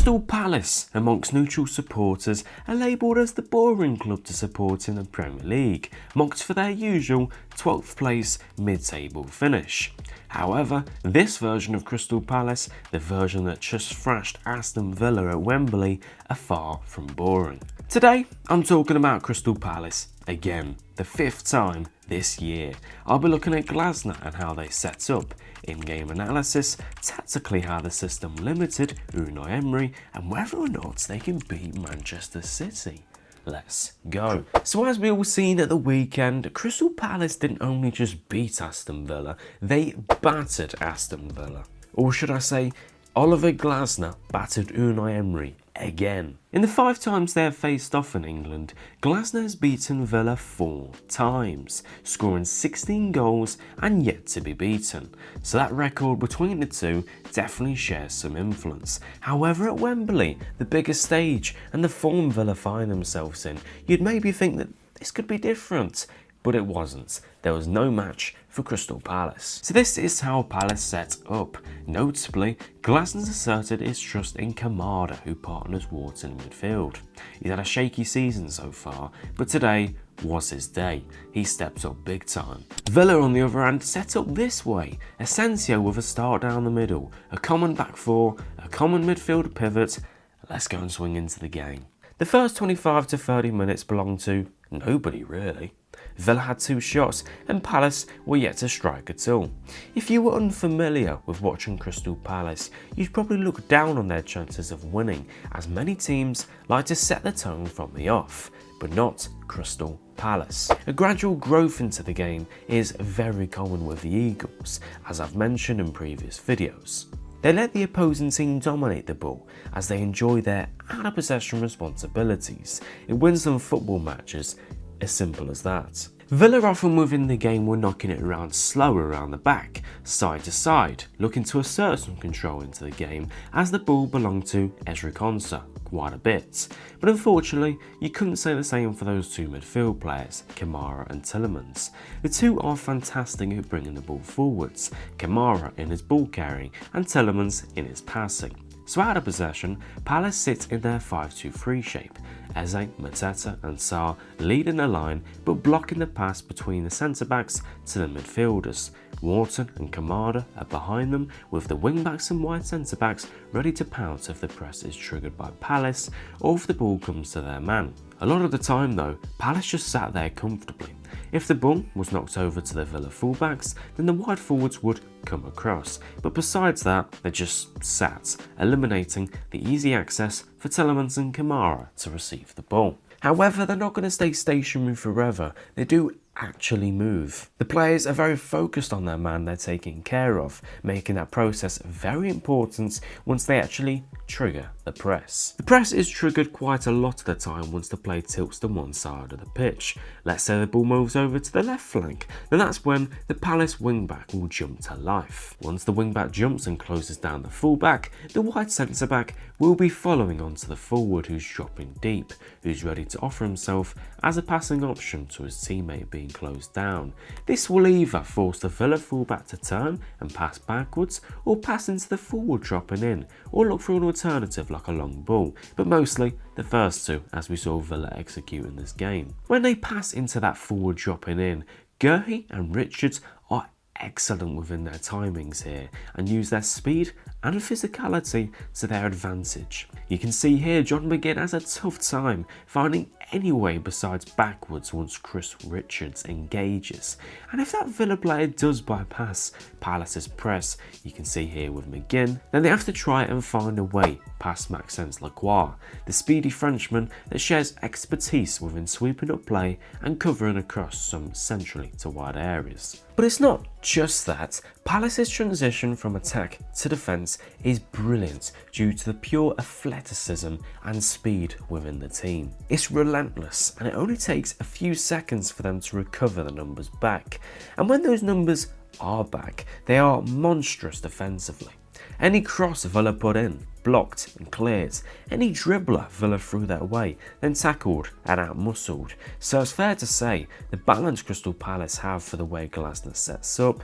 Crystal Palace, amongst neutral supporters, are labelled as the boring club to support in the Premier League, mocked for their usual 12th place mid-table finish. However, this version of Crystal Palace, the version that just thrashed Aston Villa at Wembley, are far from boring. Today, I'm talking about Crystal Palace again, the 5th time this year. I'll be looking at Glasner and how they set up, in-game analysis, tactically how the system limited Unai Emery, and whether or not they can beat Manchester City. Let's go. So as we all seen at the weekend, Crystal Palace didn't only just beat Aston Villa, they battered Aston Villa. Or should I say, Oliver Glasner battered Unai Emery again. In the 5 times they have faced off in England, Glasner has beaten Villa 4 times, scoring 16 goals and yet to be beaten. So that record between the two definitely shares some influence. However, at Wembley, the biggest stage and the form Villa find themselves in, you'd maybe think that this could be different. But it wasn't. There was no match for Crystal Palace. So this is how Palace set up. Notably, Glasner asserted his trust in Kamara, who partners Wharton in midfield. He's had a shaky season so far, but today was his day. He stepped up big time. Villa, on the other hand, set up this way. Asensio with a start down the middle, a common back four, a common midfield pivot. Let's go and swing into the game. The first 25 to 30 minutes belonged to nobody really. Villa had 2 shots and Palace were yet to strike at all. If you were unfamiliar with watching Crystal Palace, you'd probably look down on their chances of winning, as many teams like to set the tone from the off, but not Crystal Palace. A gradual growth into the game is very common with the Eagles, as I've mentioned in previous videos. They let the opposing team dominate the ball as they enjoy their out-of-possession responsibilities. It wins them football matches, as simple as that. Villa often within the game were knocking it around slow around the back, side to side, looking to assert some control into the game as the ball belonged to Ezri Konsa quite a bit. But unfortunately, you couldn't say the same for those 2 midfield players, Kamara and Tielemans. The two are fantastic at bringing the ball forwards, Kamara in his ball carrying and Tielemans in his passing. So out of possession, Palace sit in their 5-2-3 shape. Eze, Mateta and Sarr leading the line but blocking the pass between the centre-backs to the midfielders. Wharton and Kamara are behind them, with the wing-backs and wide centre-backs ready to pounce if the press is triggered by Palace or if the ball comes to their man. A lot of the time though, Palace just sat there comfortably. If the ball was knocked over to the Villa fullbacks, then the wide forwards would come across, but besides that, they just sat, eliminating the easy access for Tielemans and Kamara to receive the ball. However, they're not going to stay stationary forever, they do actually move. The players are very focused on their man they're taking care of, making that process very important once they actually trigger the press. The press is triggered quite a lot of the time once the play tilts to one side of the pitch. Let's say the ball moves over to the left flank, then that's when the Palace wing-back will jump to life. Once the wing-back jumps and closes down the full-back, the wide centre-back will be following on to the forward who's dropping deep, who's ready to offer himself as a passing option to his teammate being closed down. This will either force the Villa fullback to turn and pass backwards, or pass into the forward dropping in, or look for an alternative like a long ball, but mostly the first two, as we saw Villa execute in this game. When they pass into that forward dropping in, Guehi and Richards are excellent within their timings here and use their speed and physicality to their advantage. You can see here John McGinn has a tough time finding any way besides backwards once Chris Richards engages. And if that Villa player does bypass Palace's press, you can see here with McGinn, then they have to try and find a way past Maxence Lacroix, the speedy Frenchman that shares expertise within sweeping up play and covering across some centrally to wide areas. But it's not just that. Palace's transition from attack to defence is brilliant due to the pure athleticism and speed within the team. It's relentless and it only takes a few seconds for them to recover the numbers back. And when those numbers are back, they are monstrous defensively. Any cross Villa put in, blocked and cleared. Any dribbler Villa threw their way, then tackled and out-muscled. So it's fair to say the balance Crystal Palace have for the way Glasner sets up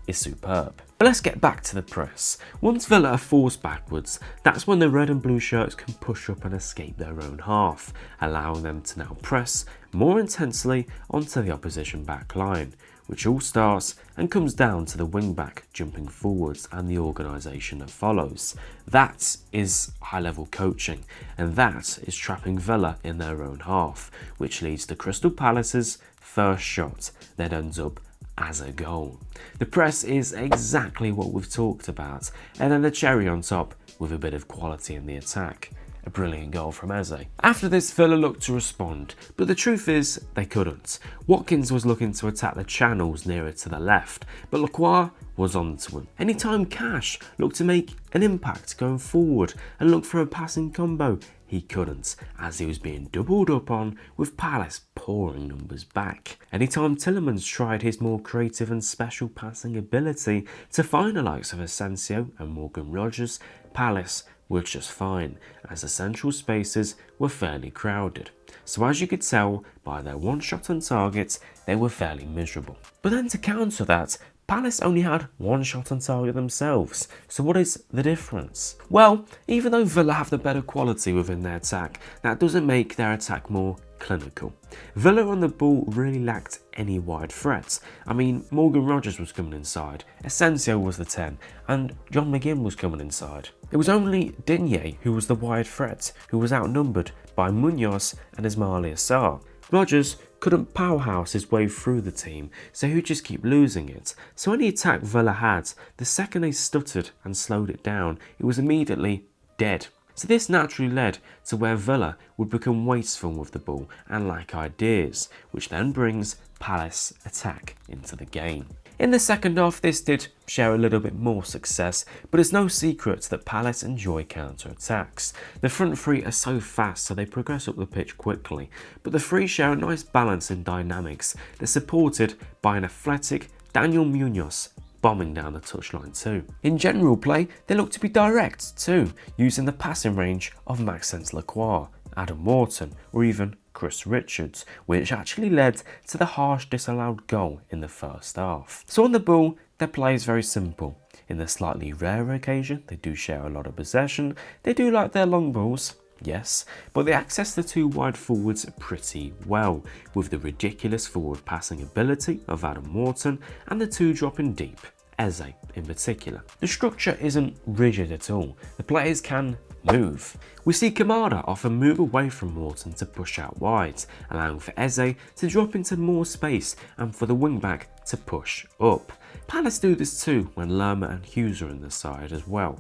is superb. But let's get back to the press. Once Villa are forced backwards, that's when the red and blue shirts can push up and escape their own half, allowing them to now press more intensely onto the opposition back line, which all starts and comes down to the wing back jumping forwards and the organisation that follows. That is high level coaching, and that is trapping Villa in their own half, which leads to Crystal Palace's first shot that ends up as a goal. The press is exactly what we've talked about, and then the cherry on top with a bit of quality in the attack. A brilliant goal from Eze. After this, Villa looked to respond, but the truth is they couldn't. Watkins was looking to attack the channels nearer to the left, but Lacroix was onto him. Anytime Cash looked to make an impact going forward and look for a passing combo, he couldn't, as he was being doubled up on with Palace pouring numbers back. Anytime Tielemans tried his more creative and special passing ability to find the likes of Asensio and Morgan Rogers, Palace were just fine, as the central spaces were fairly crowded. So as you could tell by their one shot on target, they were fairly miserable. But then to counter that, Palace only had one shot on target themselves, so what is the difference? Well, even though Villa have the better quality within their attack, that doesn't make their attack more clinical. Villa on the ball really lacked any wide threats. I mean, Morgan Rogers was coming inside, Asensio was the 10, and John McGinn was coming inside. It was only Digne who was the wide threat, who was outnumbered by Munoz and Ismail Assar. Rogers couldn't powerhouse his way through the team, so he'd just keep losing it. So any attack Villa had, the second they stuttered and slowed it down, it was immediately dead. So this naturally led to where Villa would become wasteful with the ball and lack ideas, which then brings Palace attack into the game. In the second half, this did share a little bit more success, but it's no secret that Palace enjoy counter-attacks. The front three are so fast, so they progress up the pitch quickly, but the three share a nice balance in dynamics. They're supported by an athletic Daniel Munoz bombing down the touchline too. In general play, they look to be direct too, using the passing range of Maxence Lacroix, Adam Wharton, or even Chris Richards, which actually led to the harsh disallowed goal in the first half. So on the ball, their play is very simple. In the slightly rarer occasion, they do share a lot of possession, they do like their long balls, yes, but they access the two wide forwards pretty well, with the ridiculous forward passing ability of Adam Wharton and the two dropping deep, Eze in particular. The structure isn't rigid at all, the players can move. We see Kamada often move away from Wharton to push out wide, allowing for Eze to drop into more space and for the wing-back to push up. Palace do this too when Lerma and Hughes are in the side as well.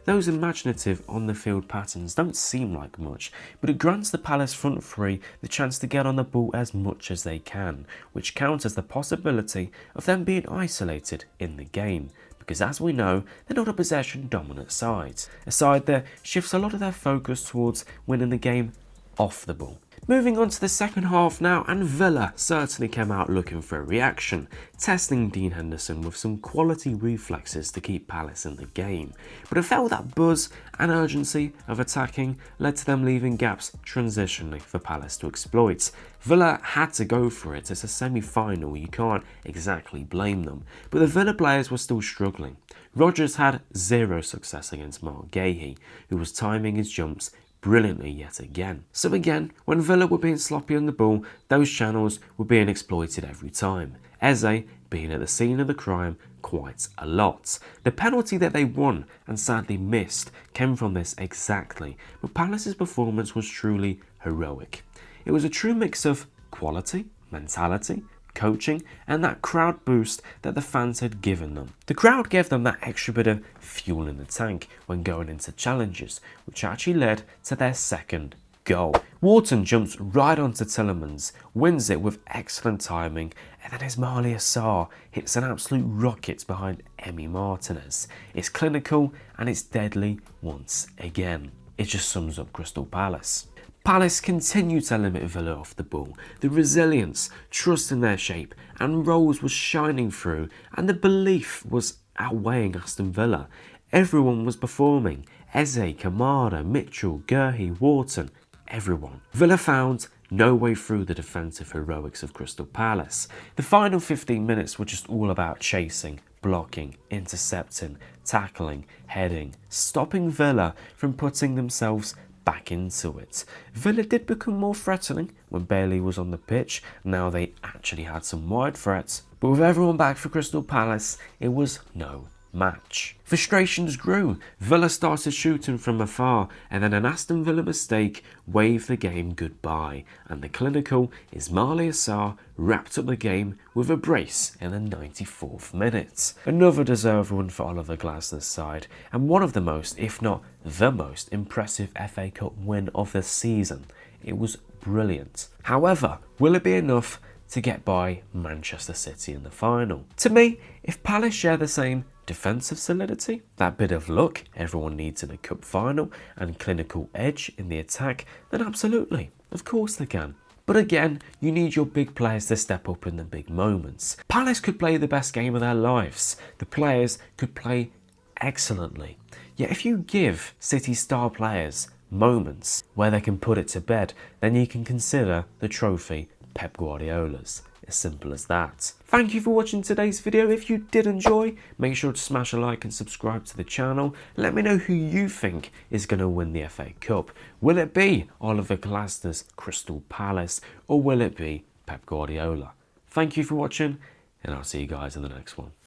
Those imaginative on-the-field patterns don't seem like much, but it grants the Palace front three the chance to get on the ball as much as they can, which counters the possibility of them being isolated in the game, because as we know, they're not a possession-dominant side. A side that shifts a lot of their focus towards winning the game off the ball. Moving on to the second half now, and Villa certainly came out looking for a reaction, testing Dean Henderson with some quality reflexes to keep Palace in the game. But it felt that buzz and urgency of attacking led to them leaving gaps transitionally for Palace to exploit. Villa had to go for it, it's a semi-final, you can't exactly blame them. But the Villa players were still struggling. Rogers had zero success against Mark Gahey, who was timing his jumps brilliantly yet again. So again, when Villa were being sloppy on the ball, those channels were being exploited every time. Eze being at the scene of the crime quite a lot. The penalty that they won and sadly missed came from this exactly, but Palace's performance was truly heroic. It was a true mix of quality, mentality, coaching and that crowd boost that the fans had given them. The crowd gave them that extra bit of fuel in the tank when going into challenges, which actually led to their second goal. Wharton jumps right onto Tielemans, wins it with excellent timing, and then Ismail Assar hits an absolute rocket behind Emi Martinez. It's clinical and it's deadly once again. It just sums up Crystal Palace. Palace continued to limit Villa off the ball. The resilience, trust in their shape and roles was shining through, and the belief was outweighing Aston Villa. Everyone was performing. Eze, Kamada, Mitchell, Gurhey, Wharton, everyone. Villa found no way through the defensive heroics of Crystal Palace. The final 15 minutes were just all about chasing, blocking, intercepting, tackling, heading, stopping Villa from putting themselves back into it. Villa did become more threatening when Bailey was on the pitch. Now they actually had some wide threats, but with everyone back for Crystal Palace, it was no match. Frustrations grew. Villa started shooting from afar, and then an Aston Villa mistake waved the game goodbye, and the clinical Ismaila Sarr wrapped up the game with a brace in the 94th minute. Another deserved one for Oliver Glasner's side, and one of the most, if not the most, impressive FA Cup win of the season. It was brilliant. However, will it be enough to get by Manchester City in the final? To me, if Palace share the same defensive solidity, that bit of luck everyone needs in a cup final, and clinical edge in the attack, then absolutely, of course they can. But again, you need your big players to step up in the big moments. Palace could play the best game of their lives. The players could play excellently. Yet if you give City star players moments where they can put it to bed, then you can consider the trophy Pep Guardiola's. As simple as that. Thank you for watching today's video. If you did enjoy, make sure to smash a like and subscribe to the channel. Let me know who you think is going to win the FA Cup. Will it be Oliver Glasner's Crystal Palace, or will it be Pep Guardiola? Thank you for watching, and I'll see you guys in the next one.